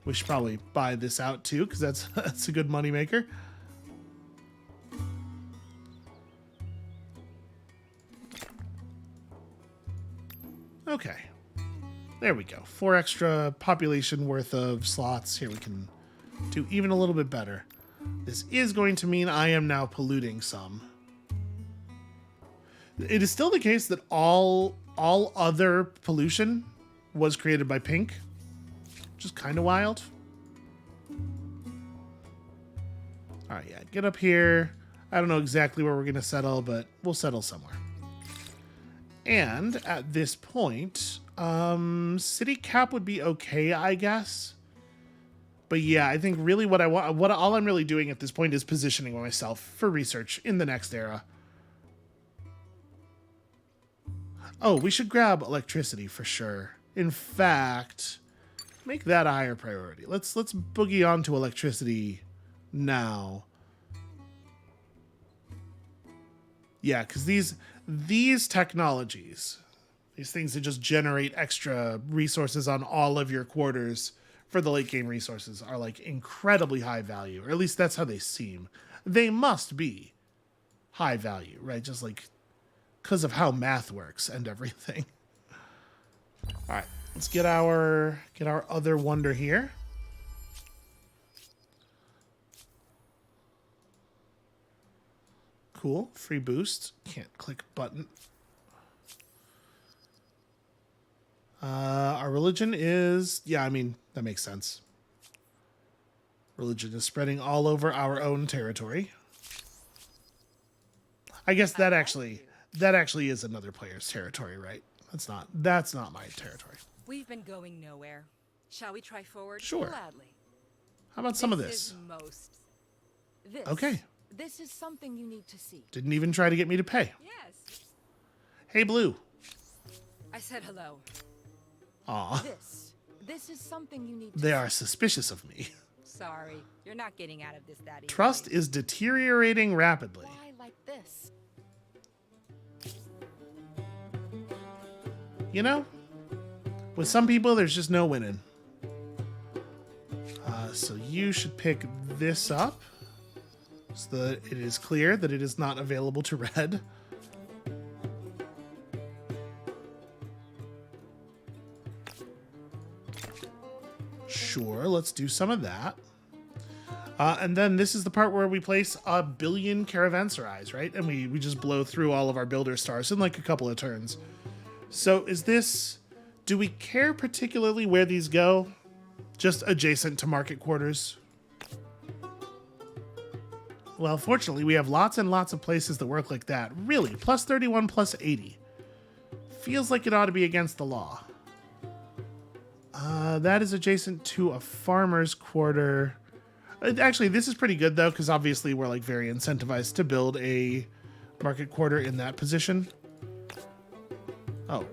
We should probably buy this out too, because that's a good moneymaker. Okay. There we go. 4 extra population worth of slots. Here we can do even a little bit better. This is going to mean I am now polluting some. It is still the case that all other pollution was created by Pink. Which is kind of wild. All right, yeah, get up here. I don't know exactly where we're going to settle, but we'll settle somewhere. And at this point, city cap would be okay, I guess. But yeah, I think really what all I'm really doing at this point is positioning myself for research in the next era. Oh, we should grab electricity for sure. In fact, make that a higher priority. Let's boogie on to electricity now. Yeah, because these technologies, these things that just generate extra resources on all of your quarters for the late game resources are like incredibly high value, or at least that's how they seem. They must be high value, right? Just like because of how math works and everything. All right, let's get our other wonder here. Cool, free boost. Can't click button. Our religion is, yeah, I mean, that makes sense. Religion is spreading all over our own territory. I guess that actually is another player's territory, right? That's not my territory. We've been going nowhere. Shall we try forward? Sure. Gladly. How about some of This this? is most. This. Okay. This is something you need to see. Didn't even try to get me to pay. Yes. Hey, Blue. I said hello. Aw, This is something you need to they are suspicious of me. Sorry, you're not getting out of this that easily. Trust is deteriorating rapidly. Why like this? You know, with some people, there's just no winning. So you should pick this up so that it is clear that it is not available to red. Sure, let's do some of that. And then this is the part where we place 1 billion caravanserais, right? And we just blow through all of our builder stars in like a couple of turns. So is this... Do we care particularly where these go? Just adjacent to market quarters? Well, fortunately, we have lots and lots of places that work like that. Really, plus 31, plus 80. Feels like it ought to be against the law. That is adjacent to a farmer's quarter. Actually, this is pretty good, though, because obviously we're like very incentivized to build a market quarter in that position. Oh,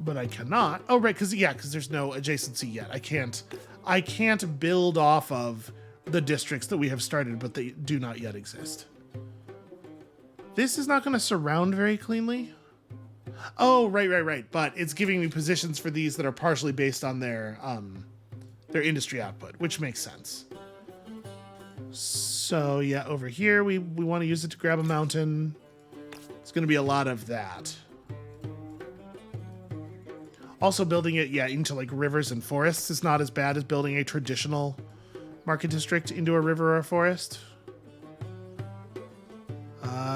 but I cannot. Oh, right, because there's no adjacency yet. I can't build off of the districts that we have started, but they do not yet exist. This is not going to surround very cleanly. Oh, right. But it's giving me positions for these that are partially based on their industry output, which makes sense. So yeah, over here we want to use it to grab a mountain. It's going to be a lot of that. Also building it, into like rivers and forests is not as bad as building a traditional market district into a river or a forest.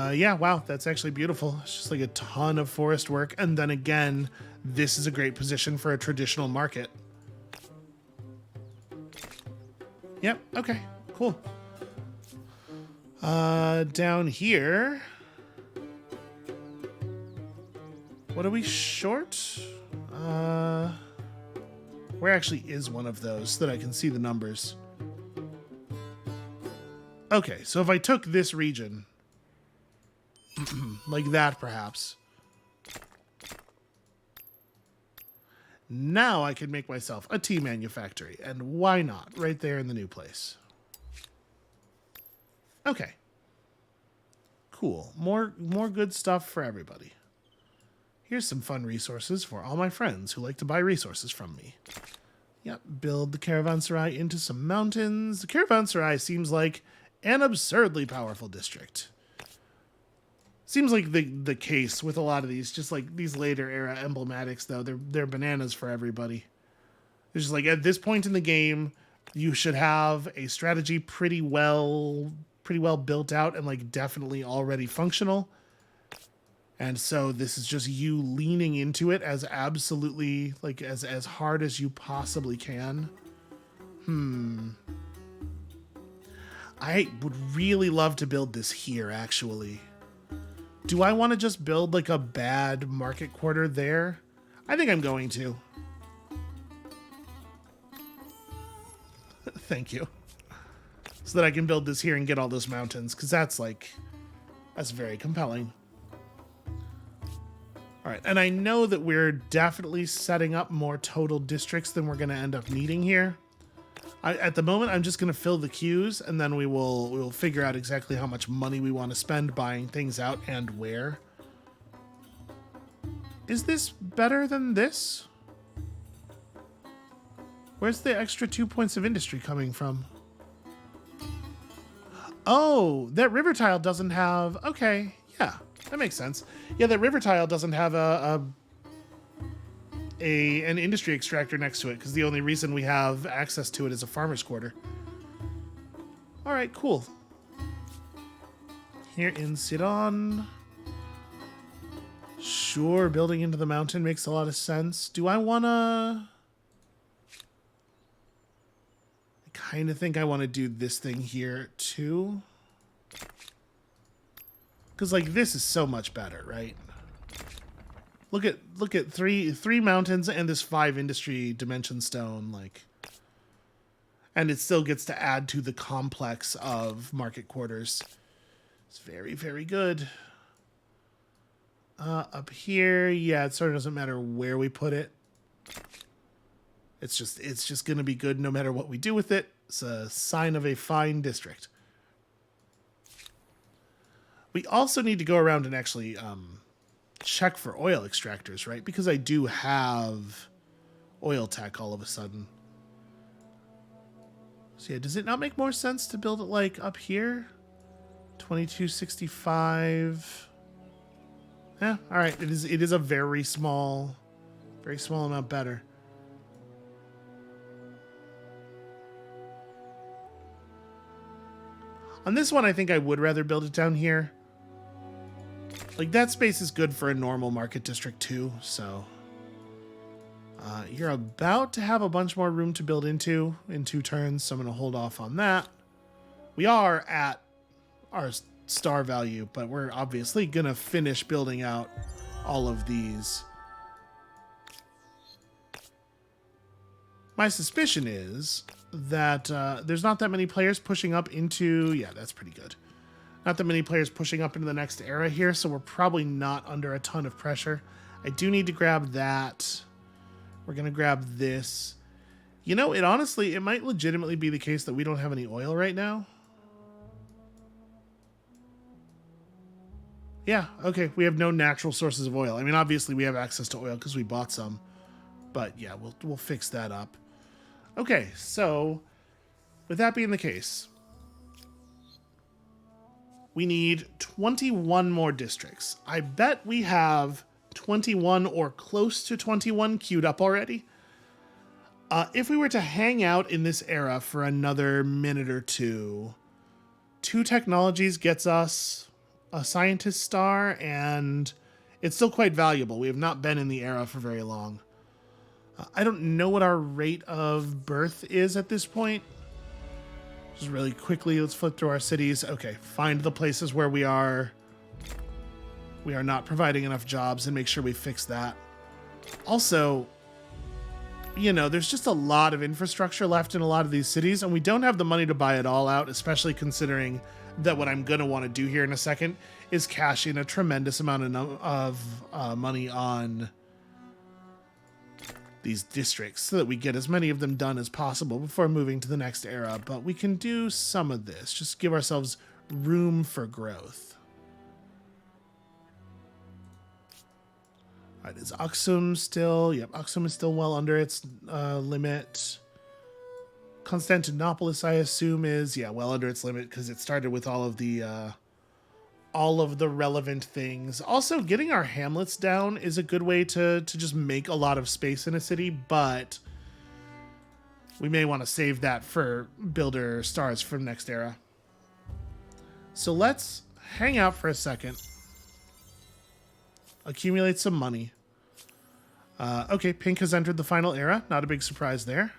Wow, that's actually beautiful. It's just like a ton of forest work. And then again, this is a great position for a traditional market. Yep, okay, cool. Down here, what are we short? Where actually is one of those so that I can see the numbers? Okay, so if I took this region, like that perhaps, now I can make myself a tea manufactory, and why not? Right there in the new place. Okay. Cool. More good stuff for everybody. Here's some fun resources for all my friends who like to buy resources from me. Yep, build the caravanserai into some mountains. The caravanserai seems like an absurdly powerful district. Seems like the case with a lot of these, just like these later era emblematics, though. They're bananas for everybody. It's just like at this point in the game, you should have a strategy pretty well built out and like definitely already functional. And so this is just you leaning into it as absolutely like as hard as you possibly can. I would really love to build this here, actually. Do I want to just build like a bad market quarter there? I think I'm going to. Thank you. So that I can build this here and get all those mountains, because that's very compelling. All right, and I know that we're definitely setting up more total districts than we're going to end up needing here. At the moment, I'm just going to fill the queues, and then we'll figure out exactly how much money we want to spend buying things out and where. Is this better than this? Where's the extra 2 points of industry coming from? Oh, that river tile doesn't have... Okay, yeah, that makes sense. Yeah, that river tile doesn't have an industry extractor next to it, because the only reason we have access to it is a farmer's quarter. All right, cool. Here in Sidon. Sure, building into the mountain makes a lot of sense. Do I want to... I kind of think I want to do this thing here, too. Because, like, this is so much better, right? Look at three mountains and this 5 industry dimension stone, like, and it still gets to add to the complex of market quarters. It's very, very good. Up here, yeah, it sort of doesn't matter where we put it. It's just gonna be good no matter what we do with it. It's a sign of a fine district. We also need to go around and actually check for oil extractors, right? Because I do have oil tech all of a sudden. So yeah, does it not make more sense to build it like up here? 2265. Yeah, all right. It is a very small amount better. On this one, I think I would rather build it down here. Like, that space is good for a normal market district too, so. You're about to have a bunch more room to build into in 2 turns, so I'm going to hold off on that. We are at our star value, but we're obviously going to finish building out all of these. My suspicion is that there's not that many players pushing up into... Yeah, that's pretty good. Not that many players pushing up into the next era here, so we're probably not under a ton of pressure. I do need to grab that. We're going to grab this. You know, it might legitimately be the case that we don't have any oil right now. Yeah, okay, we have no natural sources of oil. I mean, obviously we have access to oil because we bought some. But yeah, we'll fix that up. Okay, so with that being the case, we need 21 more districts. I bet we have 21 or close to 21 queued up already. If we were to hang out in this era for another minute or two, 2 technologies gets us a scientist star, and it's still quite valuable. We have not been in the era for very long. I don't know what our rate of birth is at this point. Just really quickly, let's flip through our cities. Okay, find the places where we are not providing enough jobs and make sure we fix that. Also, you know, there's just a lot of infrastructure left in a lot of these cities, and we don't have the money to buy it all out, especially considering that what I'm going to want to do here in a second is cash in a tremendous amount of money on these districts so that we get as many of them done as possible before moving to the next era. But we can do some of this, just give ourselves room for growth. All right, is Aksum still? Yep, Aksum is still well under its limit. Constantinopolis, I assume, is, yeah, well under its limit because it started with all of the relevant things. Also, getting our hamlets down is a good way to just make a lot of space in a city, but we may want to save that for builder stars from next era. So let's hang out for a second. Accumulate some money. Okay, pink has entered the final era. Not a big surprise there.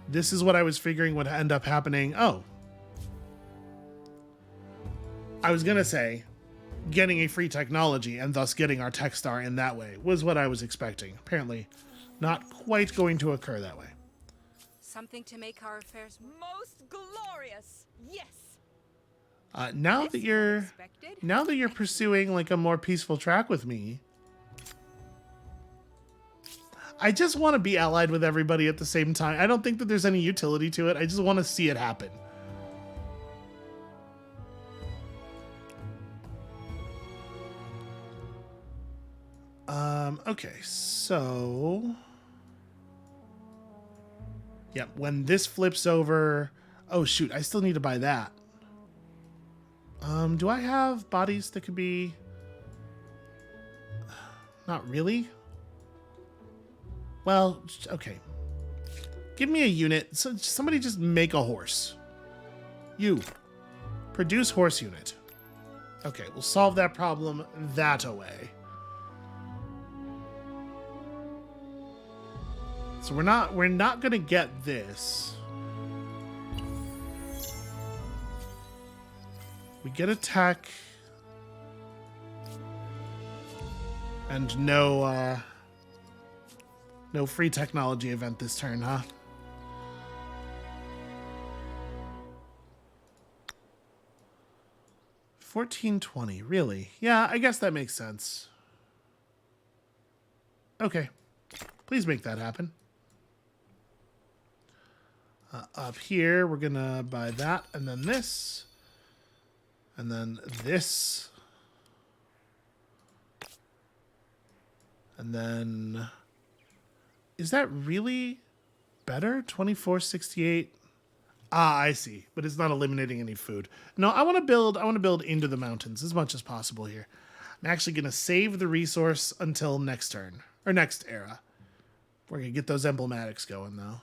This is what I was figuring would end up happening. Oh. I was going to say getting a free technology and thus getting our tech star in that way was what I was expecting. Apparently not quite going to occur that way. Something to make our affairs Most glorious. Yes. Now that you're pursuing like a more peaceful track with me, I just want to be allied with everybody at the same time. I don't think that there's any utility to it. I just want to see it happen. Okay, so yeah, when this flips over, oh shoot, I still need to buy that. Do I have bodies that could be? Not really. Well, okay. Give me a unit. So somebody just make a horse. You. Produce horse unit. Okay, we'll solve that problem that away. So we're not gonna get this. We get a tech. And no free technology event this turn, huh? $14.20, really? Yeah, I guess that makes sense. Okay. Please make that happen. Up here, we're gonna buy that, and then this. And then this. And then... Is that really better? 24.68? Ah, I see. But it's not eliminating any food. No, I want to build into the mountains as much as possible here. I'm actually going to save the resource until next turn. Or next era. We're going to get those emblematics going, though.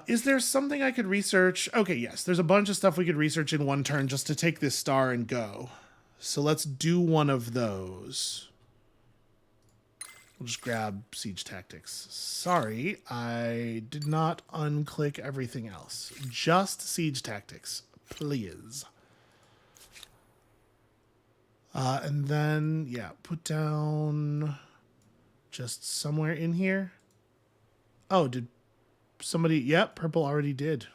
Is there something I could research? Okay, yes. There's a bunch of stuff we could research in one turn just to take this star and go. So let's do one of those. We'll just grab Siege Tactics. Sorry, I did not unclick everything else. Just Siege Tactics, please. And then, yeah, put down just somewhere in here. Oh, did somebody... Yep, purple already did.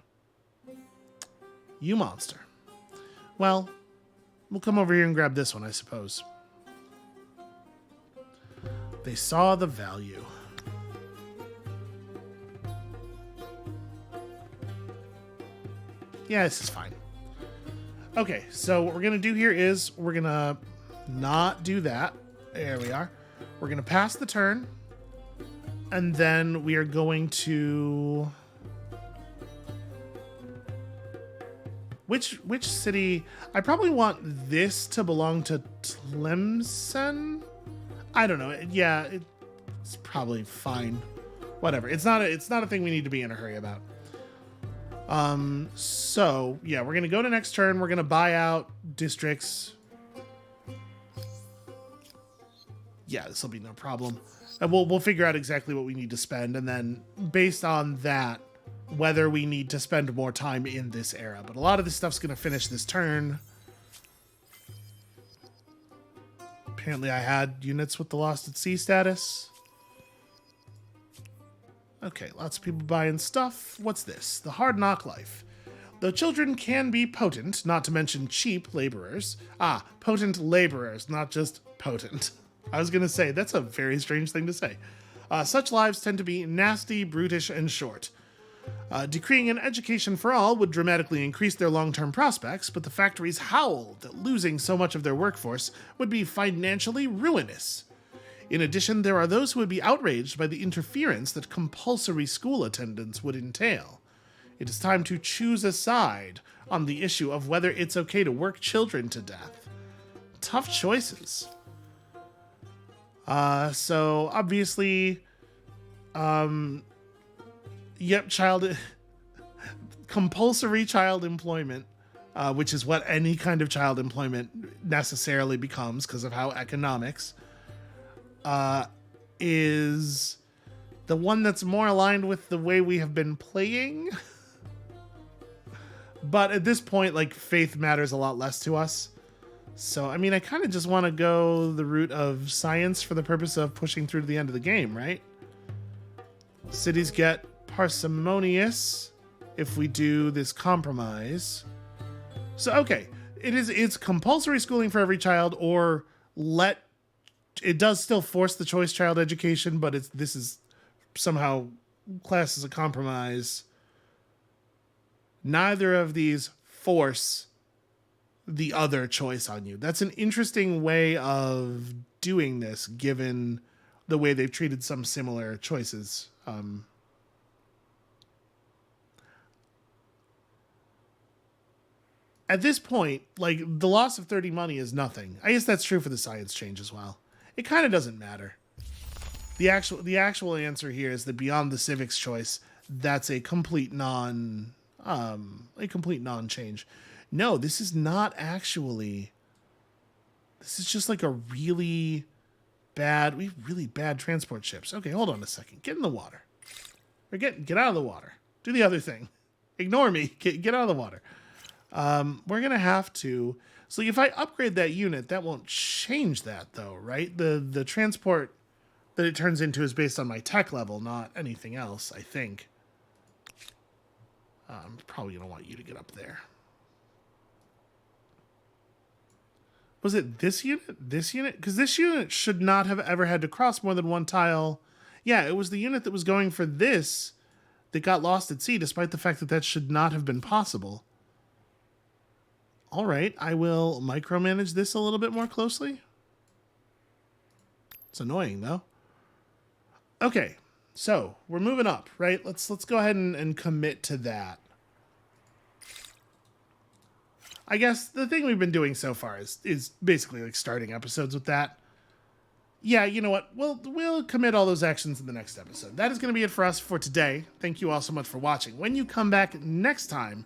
You monster. Well, we'll come over here and grab this one, I suppose. They saw the value. Yeah, this is fine. Okay, so what we're going to do here is we're going to not do that. There we are. We're going to pass the turn. And then we are going to... Which city? I probably want this to belong to Tlemcen. I don't know. Yeah, it's probably fine. Whatever. It's not a thing we need to be in a hurry about. So yeah, we're gonna go to next turn. We're gonna buy out districts. Yeah, this will be no problem. And we'll figure out exactly what we need to spend, and then based on that, whether we need to spend more time in this era. But a lot of this stuff's gonna finish this turn. Apparently I had units with the Lost at Sea status. Okay, lots of people buying stuff. What's this? The Hard Knock Life. Though children can be potent, not to mention cheap laborers. Ah, potent laborers, not just potent. I was going to say, that's a very strange thing to say. Such lives tend to be nasty, brutish, and short. Decreeing an education for all would dramatically increase their long-term prospects, but the factories howled that losing so much of their workforce would be financially ruinous. In addition, there are those who would be outraged by the interference that compulsory school attendance would entail. It is time to choose a side on the issue of whether it's okay to work children to death. Tough choices. So obviously, yep, compulsory child employment, which is what any kind of child employment necessarily becomes because of how economics, is the one that's more aligned with the way we have been playing. But at this point, like, faith matters a lot less to us. So, I mean, I kind of just want to go the route of science for the purpose of pushing through to the end of the game, right? Cities get parsimonious if we do this compromise. So, okay, it's compulsory schooling for every child, or it does still force the choice child education, but this is somehow classed as a compromise. Neither of these force the other choice on you. That's an interesting way of doing this, given the way they've treated some similar choices. At this point, like, the loss of 30 money is nothing. I guess that's true for the science change as well. It kind of doesn't matter. The actual answer here is that beyond the civics choice, that's a complete non-change. No, this is not actually. This is just like a really bad transport ships. Okay, hold on a second. Get in the water. Or get out of the water. Do the other thing. Ignore me. Get out of the water. We're going to have to... So if I upgrade that unit, that won't change that, though, right? The transport that it turns into is based on my tech level, not anything else, I think. I'm probably going to want you to get up there. Was it this unit? This unit? Because this unit should not have ever had to cross more than one tile. Yeah, it was the unit that was going for this that got lost at sea, despite the fact that that should not have been possible. All right, I will micromanage this a little bit more closely. It's annoying, though. Okay, so we're moving up, right? Let's go ahead and commit to that. I guess the thing we've been doing so far is basically like starting episodes with that. Yeah, you know what? We'll commit all those actions in the next episode. That is going to be it for us for today. Thank you all so much for watching. When you come back next time,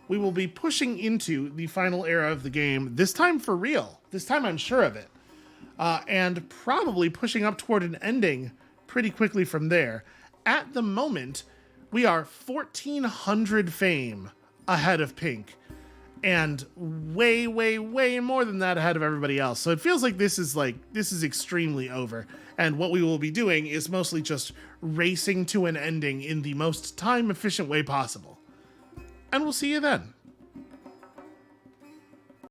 we will be pushing into the final era of the game, this time for real. This time I'm sure of it. And probably pushing up toward an ending pretty quickly from there. At the moment, we are 1,400 fame ahead of Pink. And way, way, way more than that ahead of everybody else. So it feels like this is extremely over. And what we will be doing is mostly just racing to an ending in the most time-efficient way possible. And we'll see you then.